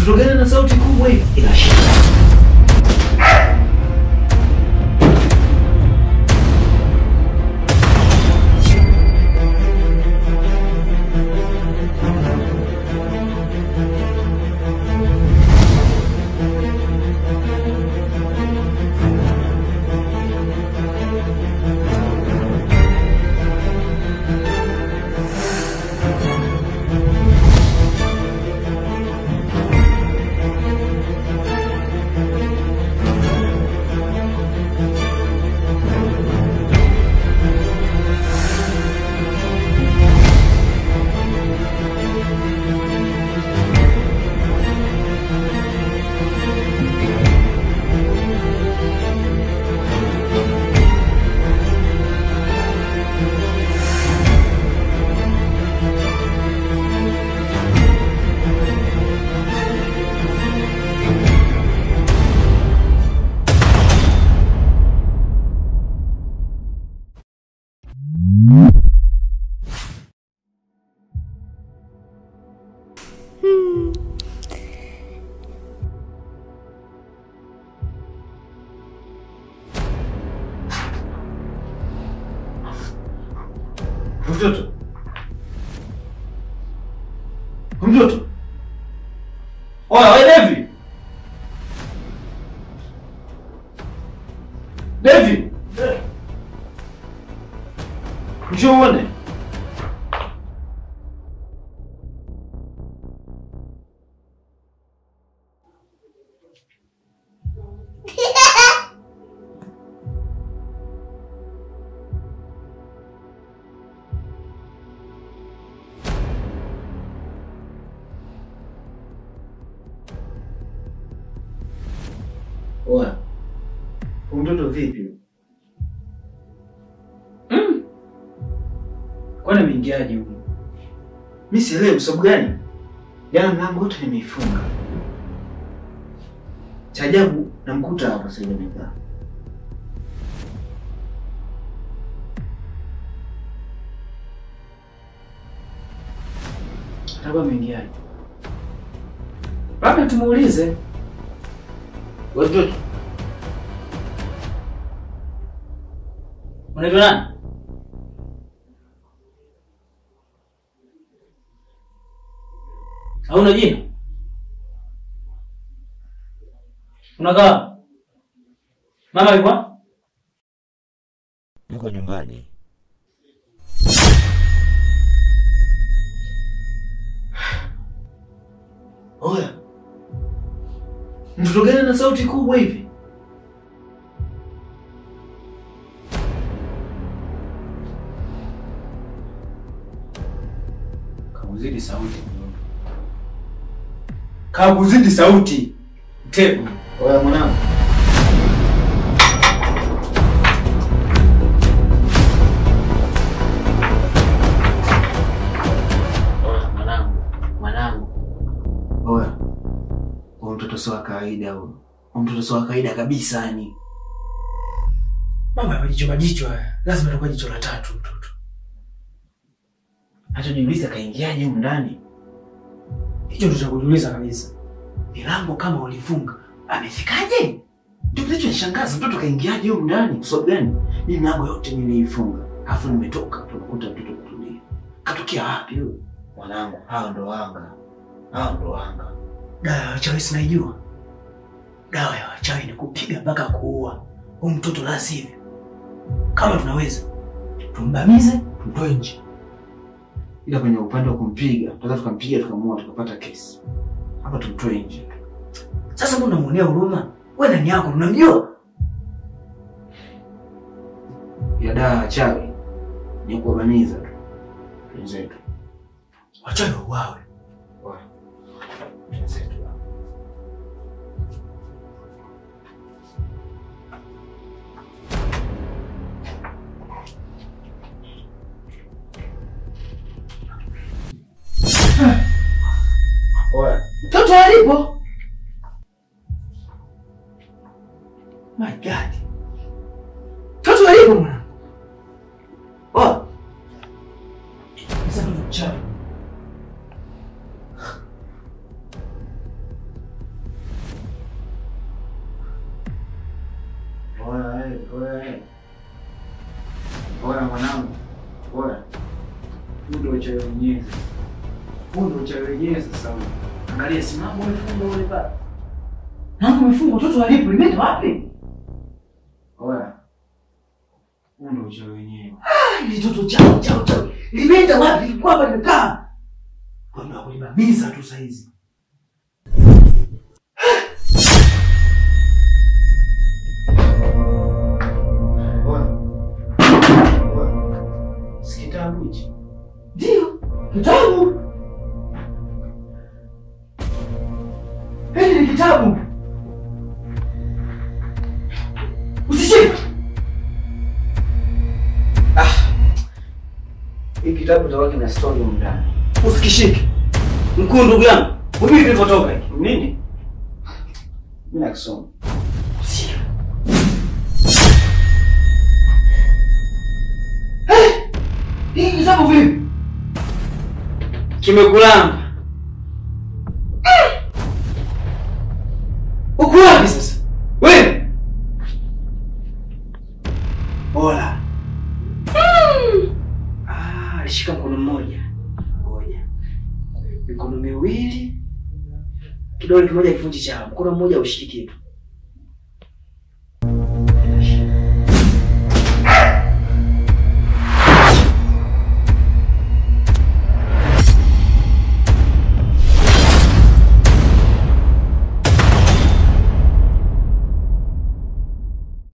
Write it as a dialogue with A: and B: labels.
A: Mtoto gani na sauti kubwa hivi? Inashika. Mtoto. Mtoto. Oya, wewe Devi. Devi. Njoo uone. Oya. Mtoto vipi? Kwani ameingiaje huko? Mimi sielewi kwa sababu gani? Jana mlango wote nimeifunga. Cha ajabu namkuta hapa sasa hivi nikaa. Hapa ameingiaje? Baba tumuulize. Watoto. Unaitwa nani? Hauna jina? Unakaa? Mama yuko?
B: Yuko nyumbani.
A: Oya. Mtoto gani na sauti kubwa hivi? Kuzidi sauti. Kuzidi sauti. Mtego. Oya mwanangu. Oya mwanangu. Oya. Huyu mtoto sio wa kawaida huyo. Huyu mtoto sio wa kawaida kabisa yani. Mama ya majicho haya. Lazima atakuwa jicho la tatu mtoto. Hata niuliza kaingiaje huko ndani? Hicho ndio cha kujiuliza kabisa. Milango kama ulifunga, amefikaje? Ndio kilichonishangaza, mtoto kaingiaje huko ndani? Kwa sababu gani? Mimi milango yote niliifunga. Alafu nimetoka tunakuta mtoto kutulia. Katokea wapi huyo? Mwanangu, hao ndo wanga. Dawa ya wachawi sinaijua. Dawa ya wachawi ni kupiga mpaka kuua. Huyu mtoto la sivyo. Kama tunaweza tumbamize, tutoe nje. Ila kwenye upande wa kumpiga, tutaweza tukampiga tukamua tukapata kesi. Hapa tumtoe nje. Sasa mbona unamuonea huruma? Wewe nani yako unamjua? Ya dawa ya wachawi ni kuwabamiza tu. Wenzetu. Wachawi wauawe. Wenzetu. Oya. Mtoto alipo? My God. Mtoto alipo mwana? Oya. Sasa ndo mchawi. Bora mwanangu. Bora. Ndio uchawi wenyewe. Ndio uchawi wenyewe sasa. Angalia simamo umefungwa ule pale. Nangu umefungwa watoto walipo limeta wapi? Bora. Ndio uchawi wenyewe. Ile toto chao. Limeta wapi? Lilikuwa hapa limekaa. Kwamba kulimamiza tu saizi. Kitabu hichi. Ndio, kitabu. Hili ni kitabu. Usishike. Hii kitabu tawaki na story ndani. Usikishike. Mkuu ndugu yangu, hivi vilivyotoka hiki. Nini? Mimi nakusoma. Usishike. Hii kitabu vipi? Kimekulamba. Uko wapi sasa? Wewe? Bora. Shika mkono mmoja. Ngoja. Mikono miwili. Kidole kimoja kifunji chao. Mkono mmoja ushiki kitu.